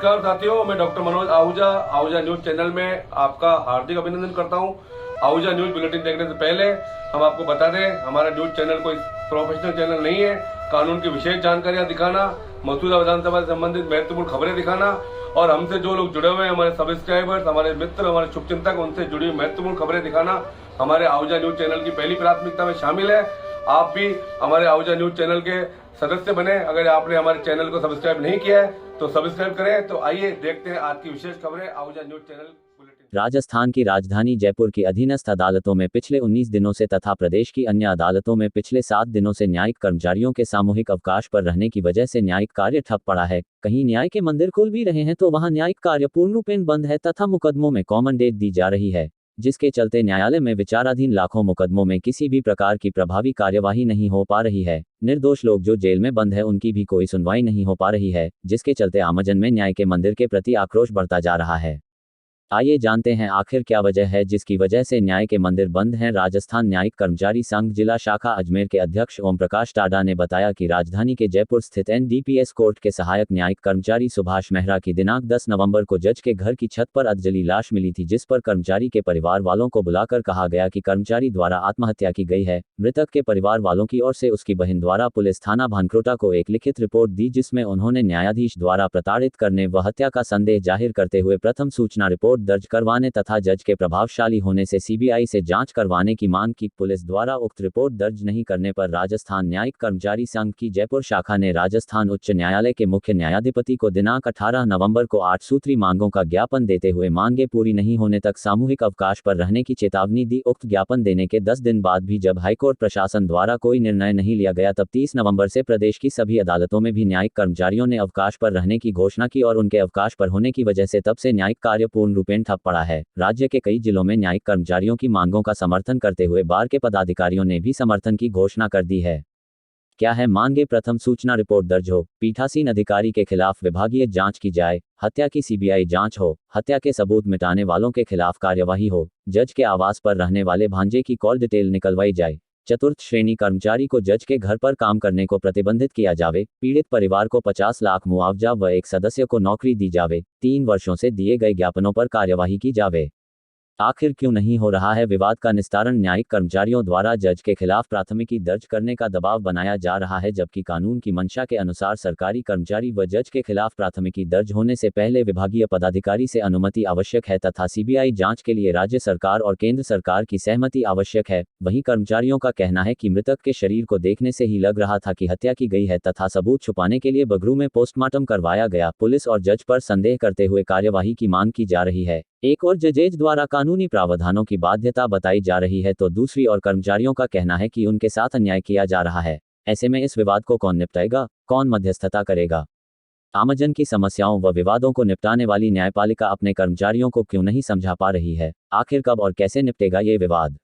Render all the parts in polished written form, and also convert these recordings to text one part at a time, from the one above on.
नमस्कार साथियों, मैं doctor Manoj Ahuja Ahuja news channel में आपका हार्दिक अभिनंदन करता हूं। आहूजा न्यूज बुलेटिन देखने से पहले हम आपको बता दें, हमारा न्यूज चैनल कोई प्रोफेशनल चैनल नहीं है। कानून की विशेष जानकारियां दिखाना, मसूदा विधानसभा से संबंधित महत्वपूर्ण खबरें दिखाना और हमसे जो लोग जुड़े हुए हैं, हमारे सब्सक्राइबर्स, हमारे मित्र, हमारे शुभचिंतक, उनसे जुड़ी हुई महत्वपूर्ण खबरें दिखाना हमारे आहूजा न्यूज चैनल की पहली प्राथमिकता में शामिल है। आप भी हमारे आहूजा न्यूज चैनल के सदस्य बने। अगर आपने हमारे चैनल को सब्सक्राइब नहीं किया है तो सब्सक्राइब करें। तो आइए देखते हैं आज की विशेष खबरें Ahuja news channel bulletin. Rajasthan की राजधानी जयपुर की अधीनस्थ अदालतों में पिछले 19 दिनों से तथा प्रदेश की अन्य अदालतों में पिछले 7 दिनों से न्यायिक कर्मचारियों के सामूहिक अवकाश पर रहने की वजह से न्यायिक कार्य ठप पड़ा है। कहीं न्याय के मंदिर खुल भी रहे हैं तो वहां न्यायिक कार्य पूर्ण रूपेण बंद है तथा मुकदमों में कॉमन डेट दी जा रही है, जिसके चलते न्यायालय में विचाराधीन लाखों मुकदमों में किसी भी प्रकार की प्रभावी कार्यवाही नहीं हो पा रही है। निर्दोष लोग जो जेल में बंद है उनकी भी कोई सुनवाई नहीं हो पा रही है, जिसके चलते आमजन में न्याय के मंदिर के प्रति आक्रोश बढ़ता जा रहा है। आइए जानते हैं आखिर क्या वजह है जिसकी वजह से न्याय के मंदिर बंद हैं। राजस्थान न्यायिक कर्मचारी संघ जिला शाखा अजमेर के अध्यक्ष ओम प्रकाश टाडा ने बताया कि राजधानी के जयपुर स्थित एनडीपीएस कोर्ट के सहायक न्यायिक कर्मचारी सुभाष मेहरा की दिनांक 10 नवंबर को जज के घर की छत पर अधजली लाश मिली थी, जिस पर कर्मचारी के परिवार वालों को बुलाकर कहा गया कि कर्मचारी द्वारा आत्महत्या की गई है। मृतक के परिवार वालों की ओर से उसकी बहन द्वारा पुलिस थाना भानक्रोटा को एक लिखित रिपोर्ट दी, जिसमें उन्होंने न्यायाधीश द्वारा प्रताड़ित करने व हत्या का संदेह जाहिर करते हुए प्रथम सूचना रिपोर्ट दर्ज करवाने तथा जज के प्रभावशाली होने से सीबीआई से जांच करवाने की मांग की। पुलिस द्वारा उक्त रिपोर्ट दर्ज नहीं करने पर राजस्थान न्यायिक कर्मचारी संघ की जयपुर शाखा ने राजस्थान उच्च न्यायालय के मुख्य न्यायाधिपति को दिनांक 18 नवंबर को 8 सूत्री मांगों का ज्ञापन देते हुए मांगे पूरी नहीं होने तक सामूहिक अवकाश पर रहने की चेतावनी दी। उक्त ज्ञापन देने के 10 दिन बाद भी जब हाईकोर्ट प्रशासन द्वारा कोई निर्णय नहीं लिया गया, तब 30 नवंबर से प्रदेश की सभी अदालतों में भी न्यायिक कर्मचारियों ने अवकाश पर रहने की घोषणा की और उनके अवकाश पर होने की वजह से तब से न्यायिक कार्य पूर्ण रूपेण ठप पड़ा है। राज्य के कई जिलों में न्यायिक कर्मचारियों की मांगों का समर्थन करते हुए बार के पदाधिकारियों ने भी समर्थन की घोषणा कर दी है। क्या है मांगे? प्रथम सूचना रिपोर्ट दर्ज हो, पीठासीन अधिकारी के खिलाफ विभागीय जांच की जाए, हत्या की सीबीआई जांच हो, हत्या के सबूत मिटाने वालों के खिलाफ कार्यवाही हो, जज के आवास पर रहने वाले भांजे की कॉल डिटेल निकलवाई जाए, चतुर्थ श्रेणी कर्मचारी को जज के घर पर काम करने को प्रतिबंधित किया जावे, पीड़ित परिवार को 50 लाख मुआवजा व एक सदस्य को नौकरी दी जावे, 3 वर्षों से दिए गए ज्ञापनों पर कार्यवाही की जावे। आखिर क्यों नहीं हो रहा है विवाद का निस्तारण? न्यायिक कर्मचारियों द्वारा जज के खिलाफ प्राथमिकी दर्ज करने का दबाव बनाया जा रहा है, जबकि कानून की मंशा के अनुसार सरकारी कर्मचारी व जज के खिलाफ प्राथमिकी दर्ज होने से पहले विभागीय पदाधिकारी से अनुमति आवश्यक है तथा सीबीआई जांच के लिए राज्य सरकार और केंद्र सरकार की सहमति आवश्यक है। वहीं कर्मचारियों का कहना है कि मृतक के शरीर को देखने से ही लग रहा था कि हत्या की गई है तथा सबूत छुपाने के लिए बगरू में पोस्टमार्टम करवाया गया। पुलिस और जज पर संदेह करते हुए कार्यवाही की मांग की जा रही है। एक और जजेज द्वारा कानूनी प्रावधानों की बाध्यता बताई जा रही है तो दूसरी और कर्मचारियों का कहना है कि उनके साथ अन्याय किया जा रहा है। ऐसे में इस विवाद को कौन निपटाएगा? कौन मध्यस्थता करेगा? आमजन की समस्याओं व विवादों को निपटाने वाली न्यायपालिका अपने कर्मचारियों को क्यों नहीं समझा पा रही है? आखिर कब और कैसे निपटेगा ये विवाद?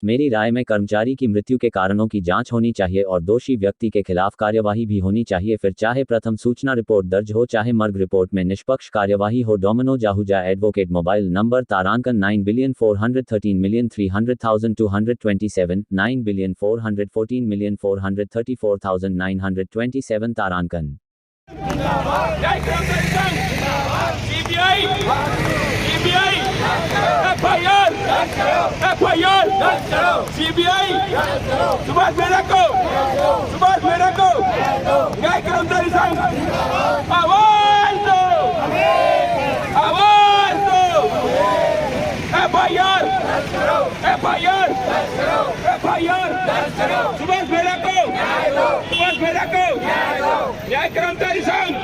मेरी राय में कर्मचारी की मृत्यु के कारणों की जांच होनी चाहिए और दोषी व्यक्ति के खिलाफ कार्यवाही भी होनी चाहिए। फिर चाहे प्रथम सूचना रिपोर्ट दर्ज हो चाहे मर्ग रिपोर्ट में निष्पक्ष कार्यवाही हो। डोमिनोज आहूजा एडवोकेट। मोबाइल नंबर तारांकन 9,413,300,227 9,414,434,927 तारांकन। सीबीआई सुभाष मेहरा को न्याय कर्मचारी संघ आवाज दो एफआईआर सुभाष मेहरा को न्याय कर्मचारी संघ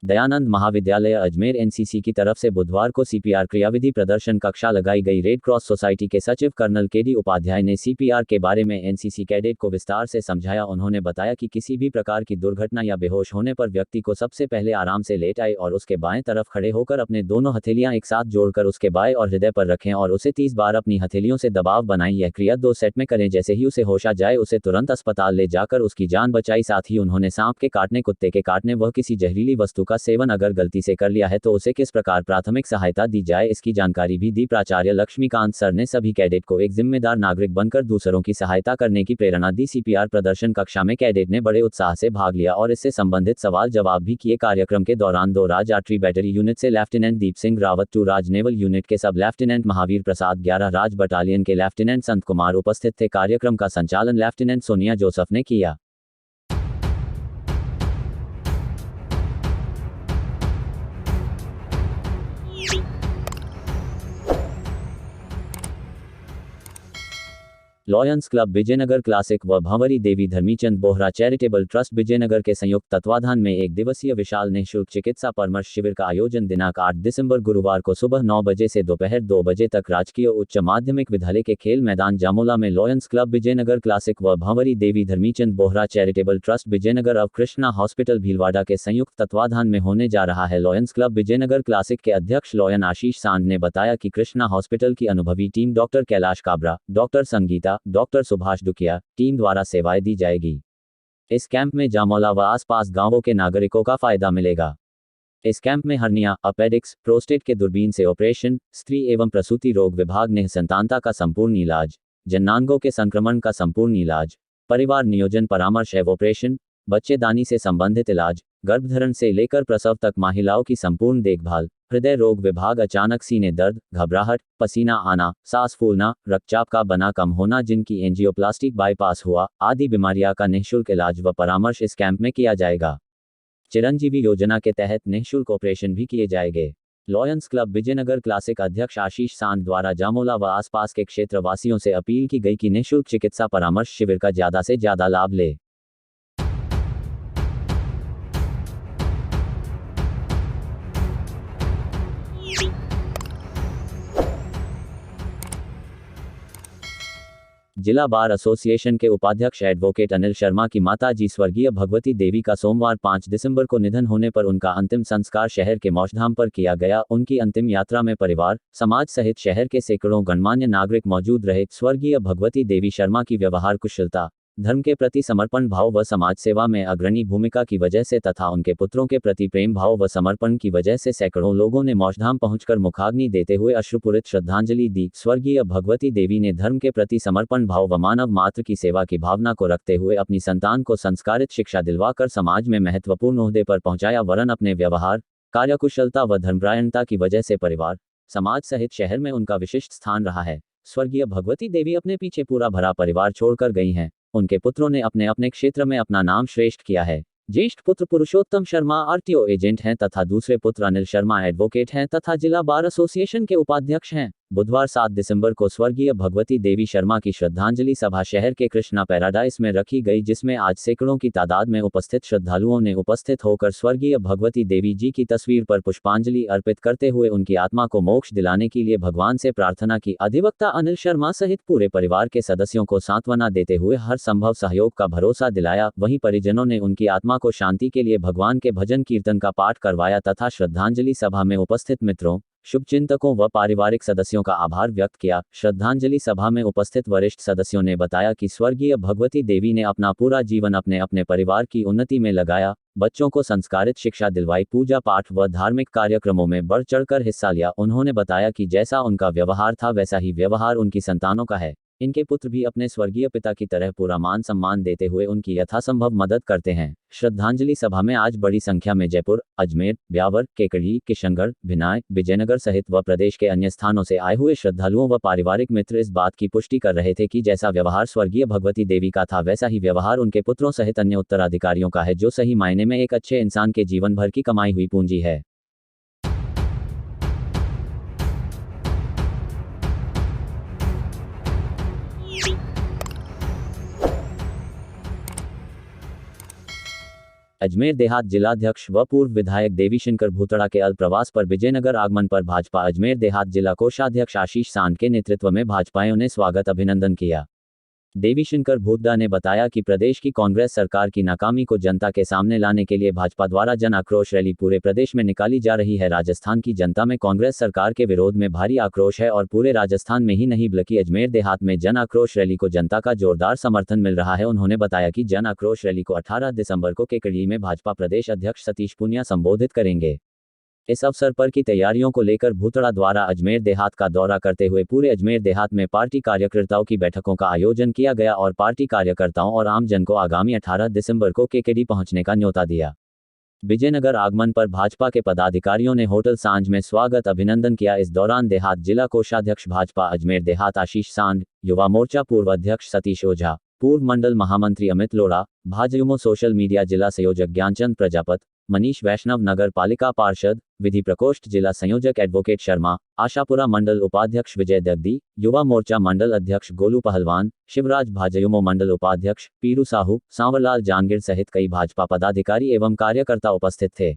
दयानंद महाविद्यालय अजमेर एनसीसी की तरफ से बुधवार को सीपीआर क्रियाविधि प्रदर्शन कक्षा लगाई गई। रेड क्रॉस सोसाइटी के सचिव कर्नल केडी उपाध्याय ने सीपीआर के बारे में एनसीसी कैडेट को विस्तार से समझाया। उन्होंने बताया कि किसी भी प्रकार की दुर्घटना या बेहोश होने पर व्यक्ति को सबसे पहले आराम से लेट आए और उसके बाएं तरफ खड़े होकर अपने दोनों हथेलियां एक साथ जोड़कर उसके बाएं और हृदय पर रखें और उसे 30 बार अपनी हथेलियों से दबाव बनाएं। यह क्रिया 2 सेट में करें। जैसे ही उसे होश आ जाए उसे तुरंत अस्पताल ले जाकर उसकी जान बचाई। साथ ही उन्होंने सांप के काटने, कुत्ते के काटने व किसी जहरीली वस्तु का सेवन अगर गलती से कर लिया है तो उसे किस प्रकार प्राथमिक सहायता दी जाए, इसकी जानकारी भी दी। प्राचार्य लक्ष्मीकांत सर ने सभी कैडेट को एक जिम्मेदार नागरिक बनकर दूसरों की सहायता करने की प्रेरणा दी। CPR प्रदर्शन कक्षा में कैडेट ने बड़े उत्साह से भाग लिया और इससे संबंधित सवाल जवाब भी किए। कार्यक्रम के दौरान 2 राज आर्टरी बैटरी यूनिट से लेफ्टिनेंट दीप सिंह रावत, 2 राज नेवल यूनिट के सब लेफ्टिनेंट महावीर प्रसाद, 11 राज बटालियन के लेफ्टिनेंट संत कुमार उपस्थित थे। कार्यक्रम का संचालन लेफ्टिनेंट सोनिया जोसफ ने किया। लॉयंस क्लब विजयनगर क्लासिक व भंवरी देवी धर्मीचंद बोहरा चैरिटेबल ट्रस्ट विजयनगर के संयुक्त तत्वाधान में एक दिवसीय विशाल निःशुल्क चिकित्सा परामर्श शिविर का आयोजन दिनांक 8 दिसंबर गुरुवार को सुबह 9 बजे से दोपहर 2 बजे तक राजकीय उच्च माध्यमिक विद्यालय के खेल मैदान जामोला में लॉयंस क्लब विजयनगर क्लासिक व भंवरी देवी धर्मीचंद बोहरा चैरिटेबल ट्रस्ट विजयनगर अब कृष्णा हॉस्पिटल भीलवाड़ा के संयुक्त तत्वाधान में होने जा रहा है। लॉयंस क्लब विजयनगर क्लासिक के अध्यक्ष लॉयन आशीष सांड ने बताया कि कृष्णा हॉस्पिटल की अनुभवी team doctor Kailash Kabra, doctor Sangeeta, doctor Subhash Dukiya team द्वारा सेवाएं दी जाएगी। इस कैंप में जामोला व आसपास गांवों के नागरिकों का फायदा मिलेगा। इस कैंप में हर्निया, अपेडिक्स, प्रोस्टेट के दूरबीन से ऑपरेशन, स्त्री एवं प्रसूति रोग विभाग निःसंतानता का संपूर्ण इलाज, जननांगों के संक्रमण का संपूर्ण इलाज, परिवार नियोजन परामर्श एवं ऑपरेशन, बच्चेदानी से संबंधित इलाज, गर्भधारण से लेकर प्रसव तक महिलाओं की संपूर्ण देखभाल, हृदय रोग विभाग, अचानक सीने दर्द, घबराहट, पसीना आना, सांस फूलना, रक्तचाप का बना कम होना, जिनकी एंजियोप्लास्टिक बाईपास हुआ, आदि बीमारियां का निःशुल्क इलाज व परामर्श इस कैंप में किया जाएगा। चिरंजीवी योजना के तहत निःशुल्क ऑपरेशन भी किए जाएंगे। लॉयंस क्लब विजयनगर क्लासिक अध्यक्ष आशीष सांड द्वारा जामोला व आसपास के क्षेत्र वासियों से अपील की गई कि निःशुल्क चिकित्सा परामर्श शिविर का ज्यादा से ज्यादा लाभ ले। जिला बार एसोसिएशन के उपाध्यक्ष एडवोकेट अनिल शर्मा की माताजी स्वर्गीय भगवती देवी का सोमवार 5 दिसंबर को निधन होने पर उनका अंतिम संस्कार शहर के मौजधाम पर किया गया। उनकी अंतिम यात्रा में परिवार, समाज सहित शहर के सैकड़ों गणमान्य नागरिक मौजूद रहे। स्वर्गीय भगवती देवी शर्मा की व्यवहार कुशलता, धर्म के प्रति समर्पण भाव व समाज सेवा में अग्रणी भूमिका की वजह से तथा उनके पुत्रों के प्रति प्रेम भाव व समर्पण की वजह से सैकड़ों लोगों ने मौजधाम पहुंचकर मुखाग्नि देते हुए अश्रुपूरित श्रद्धांजलि दी। स्वर्गीय भगवती देवी ने धर्म के प्रति समर्पण भाव व मानव मात्र की सेवा की भावना को रखते हुए अपनी संतान को संस्कारित शिक्षा दिलवाकर समाज में महत्वपूर्ण ओहदे पर पहुंचाया। वरन अपने व्यवहार, कार्यकुशलता व धर्मपरायणता की वजह से परिवार, समाज सहित शहर में उनका विशिष्ट स्थान रहा है। स्वर्गीय भगवती देवी अपने पीछे पूरा भरा परिवार छोड़कर गई हैं। उनके पुत्रों ने अपने अपने क्षेत्र में अपना नाम श्रेष्ठ किया है। ज्येष्ठ पुत्र पुरुषोत्तम शर्मा आरटीओ एजेंट हैं तथा दूसरे पुत्र अनिल शर्मा एडवोकेट हैं तथा जिला बार एसोसिएशन के उपाध्यक्ष हैं। बुधवार 7 दिसंबर को स्वर्गीय भगवती देवी शर्मा की श्रद्धांजलि सभा शहर के कृष्णा पैराडाइस में रखी गई, जिसमें आज सैकड़ों की तादाद में उपस्थित श्रद्धालुओं ने उपस्थित होकर स्वर्गीय भगवती देवी जी की तस्वीर पर पुष्पांजलि अर्पित करते हुए उनकी आत्मा को मोक्ष दिलाने के लिए भगवान से प्रार्थना की। अधिवक्ता अनिल शर्मा सहित पूरे परिवार के सदस्यों को सांत्वना देते हुए हर संभव सहयोग का भरोसा दिलाया। वहीं परिजनों ने उनकी आत्मा को शांति के लिए भगवान के भजन कीर्तन का पाठ करवाया तथा श्रद्धांजलि सभा में उपस्थित मित्रों, शुभचिंतकों व पारिवारिक सदस्यों का आभार व्यक्त किया। श्रद्धांजलि सभा में उपस्थित वरिष्ठ सदस्यों ने बताया कि स्वर्गीय भगवती देवी ने अपना पूरा जीवन अपने अपने परिवार की उन्नति में लगाया, बच्चों को संस्कारित शिक्षा दिलवाई, पूजा पाठ व धार्मिक कार्यक्रमों में बढ़ चढ़कर हिस्सा लिया। उन्होंने बताया कि जैसा उनका व्यवहार था वैसा ही व्यवहार उनकी संतानों का है। इनके पुत्र भी अपने स्वर्गीय पिता की तरह पूरा मान सम्मान देते हुए उनकी यथासंभव मदद करते हैं। श्रद्धांजलि सभा में आज बड़ी संख्या में जयपुर, अजमेर, ब्यावर, केकड़ी, किशनगढ़, भिनाय, विजयनगर सहित व प्रदेश के अन्य स्थानों से आए हुए श्रद्धालुओं व पारिवारिक मित्र इस बात की पुष्टि कर रहे थे कि जैसा व्यवहार स्वर्गीय भगवती देवी का था वैसा ही व्यवहार उनके पुत्रों सहित अन्य उत्तराधिकारियों का है, जो सही मायने में एक अच्छे इंसान के जीवन भर की कमाई हुई पूंजी है। अजमेर देहात जिलाध्यक्ष व पूर्व विधायक देवीशंकर भूतड़ा के अल्प प्रवास पर विजयनगर आगमन पर भाजपा अजमेर देहात जिला कोषाध्यक्ष आशीष सांड के नेतृत्व में भाजपाइयों ने स्वागत अभिनंदन किया। देवीशंकर भूतदा ने बताया कि प्रदेश की कांग्रेस सरकार की नाकामी को जनता के सामने लाने के लिए भाजपा द्वारा जन आक्रोश रैली पूरे प्रदेश में निकाली जा रही है। राजस्थान की जनता में कांग्रेस सरकार के विरोध में भारी आक्रोश है और पूरे राजस्थान में ही नहीं बल्कि अजमेर देहात में जन आक्रोश रैली को जनता का जोरदार समर्थन मिल रहा है। उन्होंने बताया कि जन आक्रोश रैली को 18 दिसंबर को केकड़ी में भाजपा प्रदेश अध्यक्ष सतीश पूनिया संबोधित करेंगे। इस अवसर पर की तैयारियों को लेकर भूतड़ा द्वारा अजमेर देहात का दौरा करते हुए पूरे अजमेर देहात में पार्टी कार्यकर्ताओं की बैठकों का आयोजन किया गया और पार्टी कार्यकर्ताओं और आमजन को आगामी 18 दिसंबर को केकेडी पहुंचने का न्योता दिया। विजयनगर आगमन पर भाजपा के पदाधिकारियों ने होटल सांझ में स्वागत अभिनंदन किया। इस दौरान देहात जिला कोषाध्यक्ष भाजपा अजमेर देहात आशीष सांड, युवा मोर्चा पूर्व अध्यक्ष सतीश ओझा, पूर्व मंडल महामंत्री अमित लोढ़ा, भाजयुमो सोशल मीडिया जिला संयोजक ज्ञानचंद प्रजापत, मनीष वैष्णव, नगर पालिका पार्षद, विधि प्रकोष्ठ जिला संयोजक एडवोकेट शर्मा, आशापुरा मंडल उपाध्यक्ष विजय दग्दी, युवा मोर्चा मंडल अध्यक्ष गोलू पहलवान, शिवराज भाजयुमो मंडल उपाध्यक्ष पीरू साहू, सांवरलाल जानगिर सहित कई भाजपा पदाधिकारी एवं कार्यकर्ता उपस्थित थे।